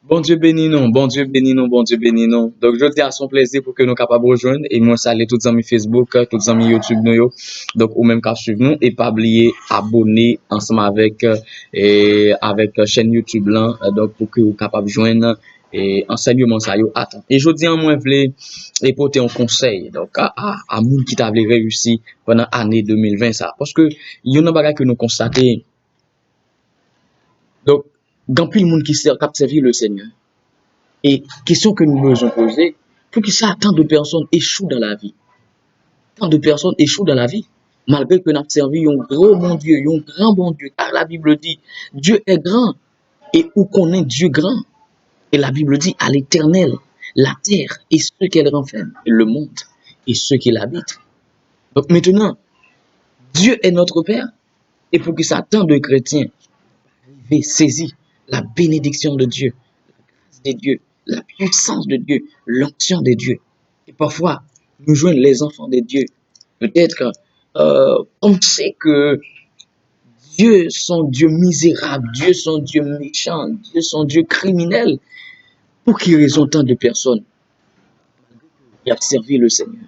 Bon Dieu bénis nous, bon Dieu bénis nous, bon Dieu bénis nous. Donc, je dis à son plaisir pour que nous capables de rejoindre. Et moi, saluer tous les amis Facebook, tous les amis YouTube, nous, yo. Donc, ou même qu'à suivre nous. Et pas oublier abonner ensemble avec chaîne YouTube là. Donc, pour que vous capables de joindre enseignement ça yo. Attends. Et je dis en moi, voulais porter un conseil. Donc, à moun qui t'a réussi pendant l'année 2020 ça. Parce que, il y a un bagage que nous constatons. Donc, grand pile monde qui sert, qui servir le Seigneur. Et question que nous devons poser, pour que ça, tant de personnes échouent dans la vie. Tant de personnes échouent dans la vie. Malgré que nous avons servi un gros bon Dieu, un grand bon Dieu. Car la Bible dit, Dieu est grand. Et où connaît Dieu grand? Et la Bible dit, à l'éternel, la terre et ce qu'elle renferme, le monde et ceux qui l'habitent. Donc maintenant, Dieu est notre Père. Et pour que ça, tant de chrétiens saisissent la bénédiction de Dieu, de Dieu, la puissance de Dieu, l'onction de Dieu. Et parfois, nous joignons les enfants de Dieu. Peut-être on sait que Dieu son Dieu misérable, Dieu son Dieu méchant, Dieu son Dieu criminel. Pour quelle raison tant de personnes qui ont servi le Seigneur,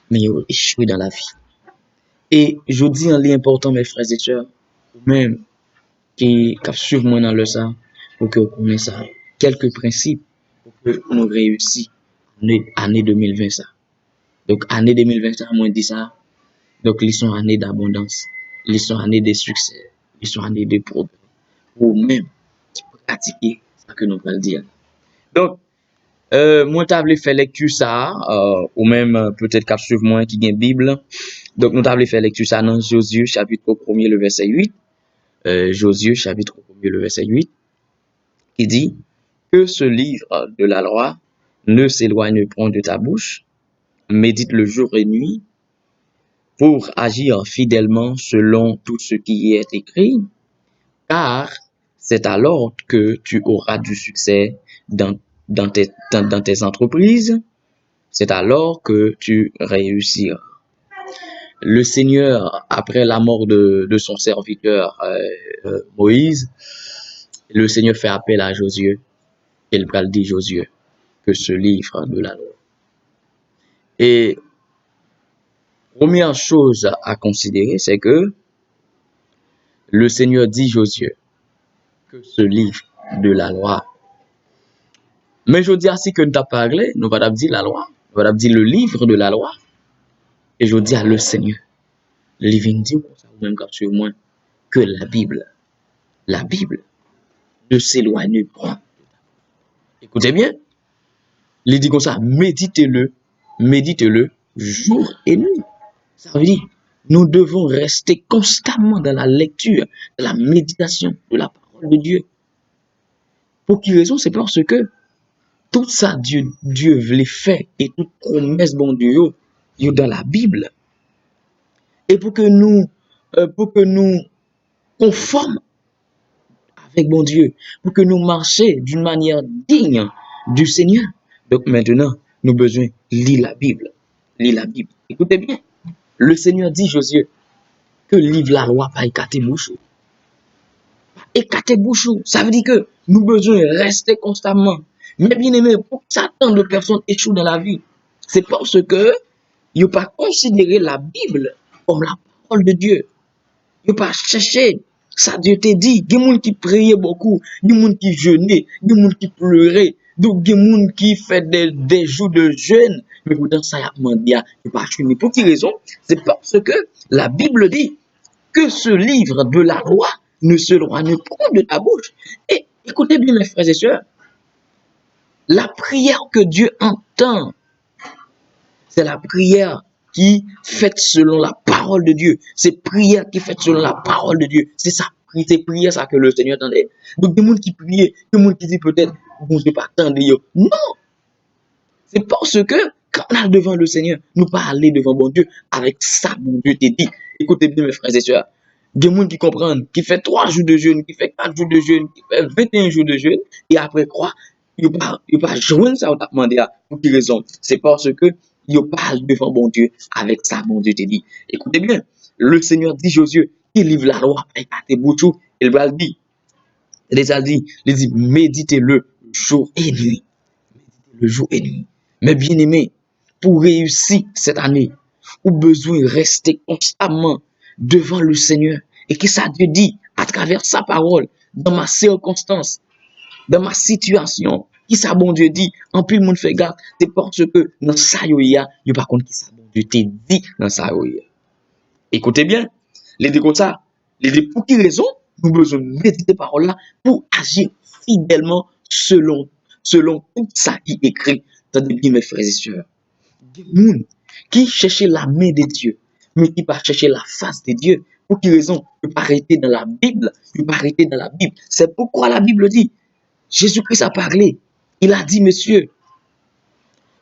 mais ils ont échoué dans la vie. Et je dis un lien important, mes frères et sœurs, même qui suivent moi dans le ça, pour que vous connaissiez ça. Quelques principes pour que nous réussissions l'année 2020 ça. Donc, année 2020 ça, moi dit ça. Donc, ils sont année d'abondance, ils sont année de succès, ils sont année de progrès. Ou même pratiquer ce que nous allons dire. Donc, moi, t'avais fait lecture ça, ou même peut-être qu'à suivre moi qui gagne Bible. Donc, nous t'avais fait lecture ça dans Josué, chapitre 1er, le verset 8. Josué, chapitre 1er, le verset 8, qui dit que ce livre de la loi ne s'éloigne point de ta bouche, médite le jour et nuit, pour agir fidèlement selon tout ce qui y est écrit, car c'est alors que tu auras du succès dans tes entreprises, c'est alors que tu réussiras. Le Seigneur, après la mort de son serviteur Moïse, le Seigneur fait appel à Josué. Il va dire Josué que ce livre de la loi. Et première chose à considérer, c'est que le Seigneur dit Josué que ce livre de la loi. Mais je dis ainsi que nous avons parlé, nous allons dire la loi, nous allons dire le livre de la loi. Et je dis à le Seigneur, le livre dit même sur moi que la Bible ne s'éloigne pas. Écoutez bien, il dit comme ça, méditez-le jour et nuit. Ça veut dire, nous devons rester constamment dans la lecture, dans la méditation de la parole de Dieu. Pour quelle raison? C'est parce que tout ça, Dieu veut faire et toute promesse, bon Dieu, il est dans la Bible. Et pour que nous conformes avec bon Dieu, pour que nous marchions d'une manière digne du Seigneur. Donc maintenant, nous avons besoin de lire la Bible. Lire la Bible. Écoutez bien. Le Seigneur dit, Josué, que livre la loi pas écarter bouchou. Écarter bouchou, ça veut dire que nous avons besoin de rester constamment. Mais bien aimé, pour ça, tant de personnes échouent dans la vie, c'est parce que ils n'ont pas considéré la Bible comme la parole de Dieu. Ils n'ont pas cherché. Ça Dieu t'a dit. Il y a des gens qui priaient beaucoup, il y a des gens qui jeûnaient, il y a des gens qui pleuraient, donc il y a des gens qui font des jours de jeûne. Mais pourtant, ça y a demandé, il n'y a pas fini. Pour quelle raison? C'est parce que la Bible dit que ce livre de la loi ne s'éloigne pas de ta bouche. Et écoutez bien, mes frères et sœurs, la prière que Dieu entend, c'est la prière qui fait selon la parole de Dieu. C'est prière qui fait selon la parole de Dieu. C'est ça, c'est prière ça que le Seigneur attendait. Donc, des gens qui prient, des gens qui disent peut-être, bon, je ne vais pas attendre. Non! C'est parce que quand on est devant le Seigneur, nous pas aller devant bon Dieu avec ça, bon Dieu t'a dit. Écoutez bien, mes frères et sœurs. Des gens qui comprennent, qui fait 3 jours de jeûne, qui fait 4 jours de jeûne, qui fait 21 jours de jeûne, et après quoi, ils ne pas joindre ça, on t'a demandé là. Pour quelle raison? C'est parce que ils parlent devant bon Dieu avec ça, bon Dieu t'a dit. Écoutez bien, le Seigneur dit Josué, il livre la loi, il a tes bouchons, il va le dire. Il a dit, méditez-le jour et nuit. Le jour et nuit. Mais bien aimé, pour réussir cette année, ou besoin de rester constamment devant le Seigneur. Et que ça Dieu dit à travers sa parole, dans ma circonstance, dans ma situation, qui ça bon Dieu dit, en plus le monde fait gaffe, c'est parce que dans ça yo y a, yo par contre qui ça bon Dieu te dit dans ça yo y a. Écoutez bien, les deux comme ça, les deux pour qui raison, nous besoin de méditer parole là pour agir fidèlement selon tout ça qui est écrit. Tendez bien mes frères et sœurs. Des gens qui cherchent la main de Dieu, mais qui pas chercher la face de Dieu. Pour quelle raison? Ne pas arrêter dans la Bible. Ne pas arrêter dans la Bible. C'est pourquoi la Bible dit, Jésus-Christ a parlé. Il a dit, monsieur,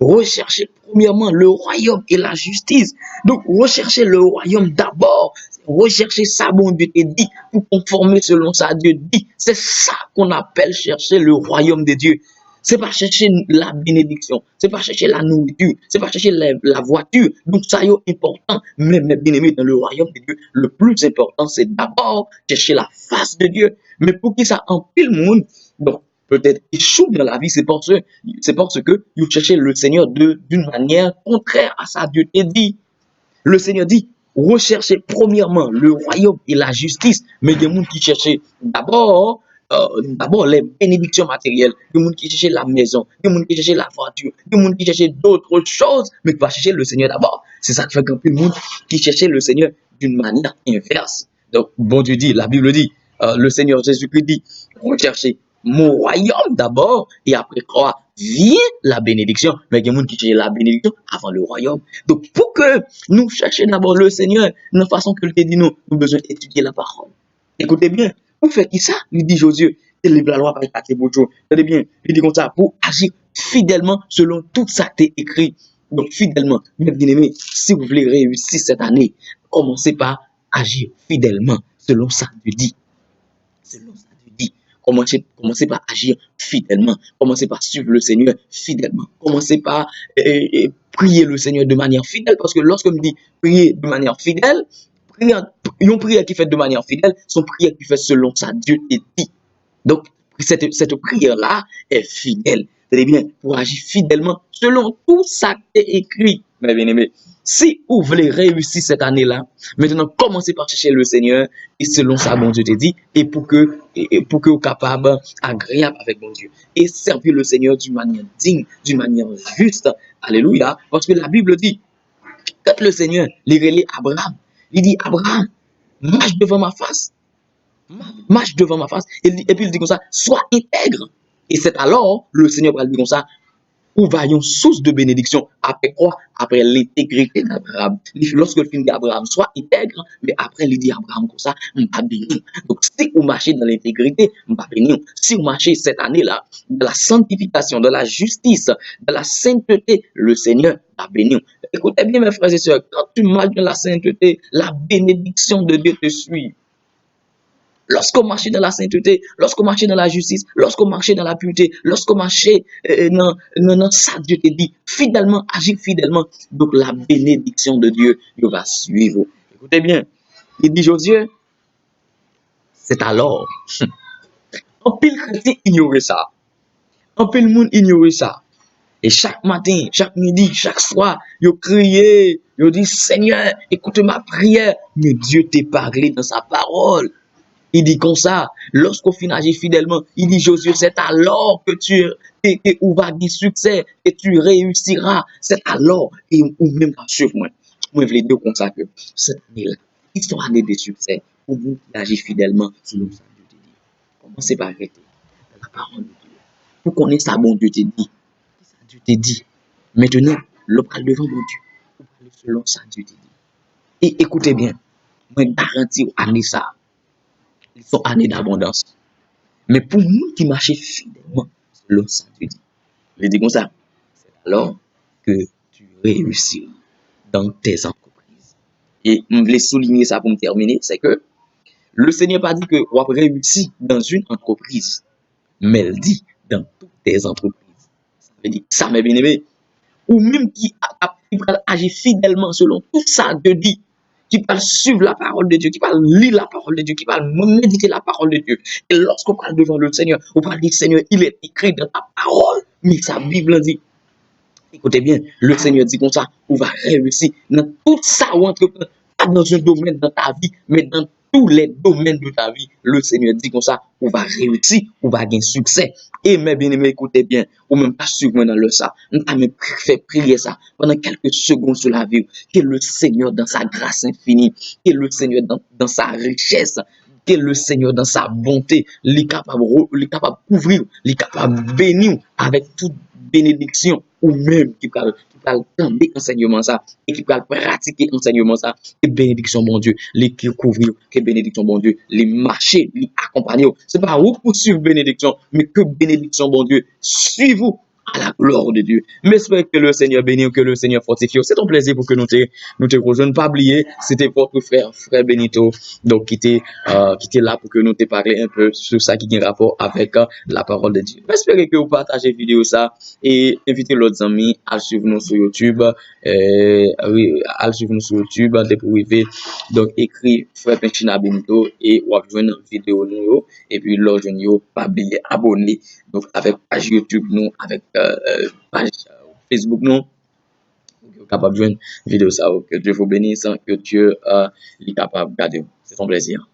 recherchez premièrement le royaume et la justice. Donc, recherchez le royaume d'abord. Recherchez ça, bon Dieu te dit, pour conformer selon ça, Dieu dit. C'est ça qu'on appelle chercher le royaume de Dieu. C'est pas chercher la bénédiction, c'est pas chercher la nourriture, c'est pas chercher la voiture. Donc, ça y est important. Mais, bien aimé, dans le royaume de Dieu, le plus important, c'est d'abord chercher la face de Dieu. Mais pour que ça empile le monde, donc, peut-être échoue dans la vie, c'est parce que vous cherchez le Seigneur d'une manière contraire à ça. Dieu te dit. Le Seigneur dit, recherchez premièrement le royaume et la justice. Mais il y a des gens qui cherchent d'abord les bénédictions matérielles, il y a des gens qui cherchent la maison, il y a des gens qui cherchent la voiture, il y a des gens qui cherchent d'autres choses, mais qui va chercher le Seigneur d'abord. C'est ça qui fait qu'un peu de monde qui cherche le Seigneur d'une manière inverse. Donc, bon Dieu dit, la Bible dit, le Seigneur Jésus-Christ dit, recherchez mon royaume d'abord, et après quoi vient la bénédiction. Mais il y a des gens qui cherchent la bénédiction avant le royaume. Donc, pour que nous cherchions d'abord le Seigneur, de la façon que le dit nous, nous avons besoin d'étudier la parole. Écoutez bien, pour faire qui ça? Il dit Josué, il livre la loi par les beaux jours. Écoutez bien, il dit comme ça, pour agir fidèlement selon tout ça qui est écrit. Donc, fidèlement, mes bien-aimés, si vous voulez réussir cette année, commencez par agir fidèlement selon ça que Dieu dit. Selon ça que Dieu dit. Commencez par agir fidèlement. Commencez par suivre le Seigneur fidèlement. Commencez par prier le Seigneur de manière fidèle. Parce que lorsque me dit prier de manière fidèle, une prière qui fait de manière fidèle, son prière qui fait selon ça Dieu te dit. Donc, cette prière-là est fidèle. C'est bien, pour agir fidèlement selon tout ça qui est écrit. Mes bien-aimés, si vous voulez réussir cette année-là, maintenant, commencez par chercher le Seigneur et selon ça, bon Dieu te dit, et pour que vous soyez capable, agréable avec bon Dieu. Et servir le Seigneur d'une manière digne, d'une manière juste. Alléluia. Parce que la Bible dit, quand le Seigneur les relève Abraham, il dit, Abraham, marche devant ma face. Marche devant ma face. Et puis il dit comme ça, sois intègre. Et c'est alors, le Seigneur va dire comme ça, où va une source de bénédiction. Après quoi? Après l'intégrité d'Abraham. Lorsque le film d'Abraham soit intègre, mais après il dit Abraham comme ça, m'a béni. Donc si vous marchez dans l'intégrité, m'a béni. Si vous marchez cette année-là, dans la sanctification, dans la justice, dans la sainteté, le Seigneur m'a béni. Écoutez bien mes frères et sœurs, quand tu marches dans la sainteté, la bénédiction de Dieu te suit. Lorsqu'on marche dans la sainteté, lorsqu'on marche dans la justice, lorsqu'on marche dans la pureté, lorsqu'on marche dans ça, Dieu te dit, fidèlement, agir fidèlement. Donc la bénédiction de Dieu, il va suivre. Écoutez bien, il dit Josué, c'est alors. En pile chrétien ignorait ça. En pile monde ignorait ça. Et chaque matin, chaque midi, chaque soir, ils criaient, ils dit Seigneur, écoute ma prière. Mais Dieu t'a parlé dans sa parole. Il dit comme ça, lorsqu'on finit agir fidèlement, il dit Josué, c'est alors que tu vas du succès et tu réussiras. C'est alors, et ou même pas suivre moi. Moi, je veux dire comme ça que cette année-là, ils sont années de succès pour vous agir fidèlement selon ça Dieu te dit. Commencez par arrêter la parole de Dieu. Pour connaître ça, bon Dieu te dit. Ça Dieu te dit. Maintenant, le parle devant mon Dieu. Pour parler selon ça Dieu te dit. Et écoutez bien, moi, garantis année ça. Ils sont années d'abondance. Mais pour nous qui marchons fidèlement, selon ça, Dieu dit. Je dis comme ça. C'est alors que tu réussis dans tes entreprises. Et je voulais souligner ça pour me terminer, c'est que le Seigneur n'a pas dit que tu as réussi dans une entreprise, mais il dit dans toutes tes entreprises. Ça veut dire, ça m'est bien aimé. Ou même qui a agir fidèlement selon tout ça, Dieu dit. qui parle suivre la parole de Dieu, qui parle lire la parole de Dieu, qui parle méditer la parole de Dieu. Et lorsqu'on parle devant le Seigneur, on parle du Seigneur, il est écrit dans ta parole, mais sa Bible dit. Écoutez bien, le Seigneur dit comme ça, on va réussir dans tout ça ou entreprendre, pas dans un domaine de ta vie, mais dans tous les domaines de ta vie. Le Seigneur dit comme ça, on va réussir, on va gagner succès. Et mes bien-aimés, écoutez bien, ou même pas suivre dans le ça, on a même fait prier ça pendant quelques secondes sur la vie, que le Seigneur dans sa grâce infinie, que le Seigneur dans sa richesse, que le Seigneur dans sa bonté, il est capable de couvrir, il est capable de bénir avec toute bénédiction ou même qui peut entendre enseignement ça et qui peut pratiquer enseignement ça et bénédiction mon Dieu les qui couvrir que bénédiction mon Dieu les marcher les accompagner c'est pas vous pour suivre bénédiction mais que bénédiction mon Dieu suivez-vous à la gloire de Dieu. Mais j'espère que le Seigneur bénit, que le Seigneur fortifie. C'est un plaisir pour que nous te rejoignons. Pas oublier, c'était votre frère Benito, donc qui était là pour que nous te parlions un peu sur ça qui a un rapport avec la parole de Dieu. J'espère que vous partagez la vidéo ça et invitez l'autre amis à suivre nous sur YouTube. Oui, à suivre nous sur YouTube, de privé. Donc, écrit Frère Penchina Benito et ou joindre une vidéo nous et puis l'autre pas oublier abonner. Donc, avec page YouTube, nous, avec page Facebook, nous, vous êtes capable de jouer une vidéo ça. Que Dieu vous bénisse, que Dieu est capable de garder. C'est un plaisir.